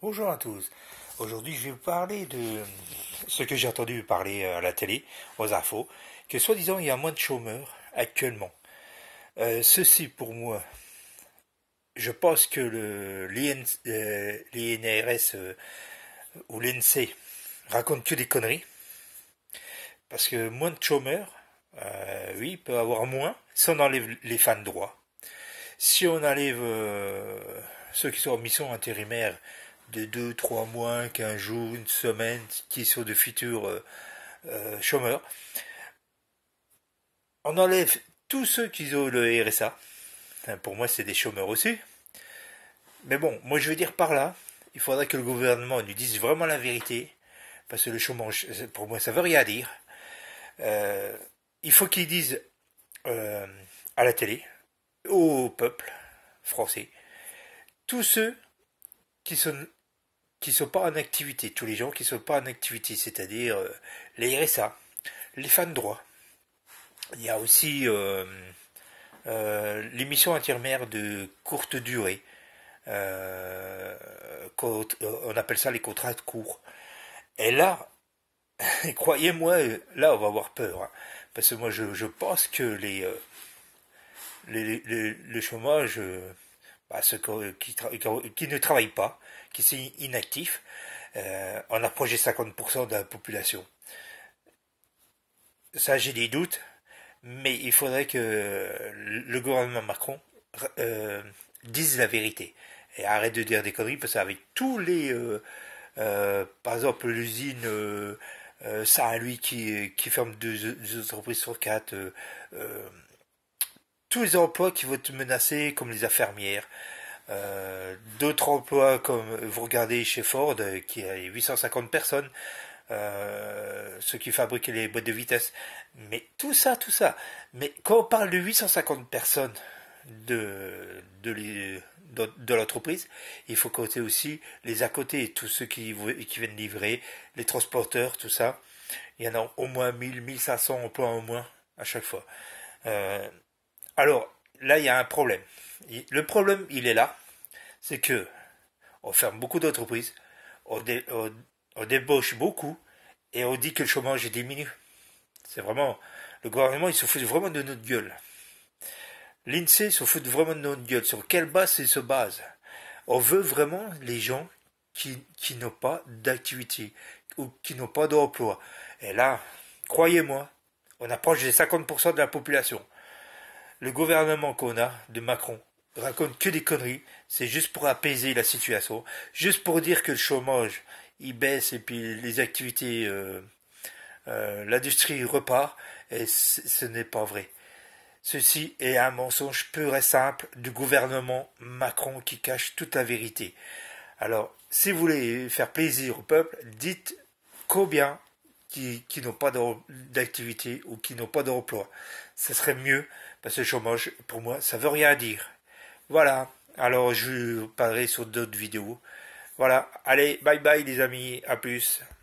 Bonjour à tous. Aujourd'hui, je vais vous parler de ce que j'ai entendu parler à la télé, aux infos, que soi-disant il y a moins de chômeurs actuellement. Ceci pour moi, je pense que l'INRS ou l'INSEE raconte que des conneries, parce que moins de chômeurs, oui, il peut y avoir moins si on enlève les fins de droit. Si on enlève ceux qui sont en mission intérimaire de 2, 3 mois, 15 jours, une semaine, qui sont de futurs chômeurs, on enlève tous ceux qui ont le RSA. Enfin, pour moi, c'est des chômeurs aussi. Mais bon, moi je veux dire par là, il faudrait que le gouvernement nous dise vraiment la vérité, parce que le chômage, pour moi, ça veut rien dire. Euh, il faut qu'ils disent euh, à la télé, au peuple français, tous ceux qui sont pas en activité, tous les gens qui sont pas en activité, c'est-à-dire les RSA, les fins de droit. Il y a aussi les missions intérimaires de courte durée. On appelle ça les contrats de cours. Et là, croyez-moi, là on va avoir peur. Hein, parce que moi je pense que le chômage, bah, ceux qui ne travaillent pas, qui sont inactifs, on approche des 50% de la population. Ça, j'ai des doutes, mais il faudrait que le gouvernement Macron euh, dise la vérité. Et arrête de dire des conneries, parce qu'avec tous les... par exemple, l'usine Saint-Louis qui ferme deux entreprises sur quatre, tous les emplois qui vont être menacés, comme les infirmières, d'autres emplois comme vous regardez chez Ford, qui a 850 personnes, ceux qui fabriquaient les boîtes de vitesse. Mais tout ça, tout ça. Mais quand on parle de 850 personnes de l'entreprise, il faut compter aussi les à côté, tous ceux qui viennent livrer, les transporteurs, tout ça. Il y en a au moins 1000, 1500 emplois en moins à chaque fois. Euh, alors, là, il y a un problème. Le problème, il est là, c'est que on ferme beaucoup d'entreprises, on débauche beaucoup, et on dit que le chômage diminue. C'est vraiment... Le gouvernement, il se fout vraiment de notre gueule. L'INSEE se fout vraiment de notre gueule. Sur quelle base il se base? On veut vraiment les gens qui n'ont pas d'activité ou qui n'ont pas d'emploi. Et là, croyez-moi, on approche des 50% de la population. Le gouvernement qu'on a, de Macron, raconte que des conneries. C'est juste pour apaiser la situation. Juste pour dire que le chômage, il baisse et puis les activités, l'industrie repart. Et ce n'est pas vrai. Ceci est un mensonge pur et simple du gouvernement Macron qui cache toute la vérité. Alors, si vous voulez faire plaisir au peuple, dites combien qui n'ont pas d'activité ou qui n'ont pas d'emploi. Ça serait mieux, parce que le chômage, pour moi, ça veut rien dire. Voilà, alors je vous parlerai sur d'autres vidéos. Voilà, allez, bye bye les amis, à plus.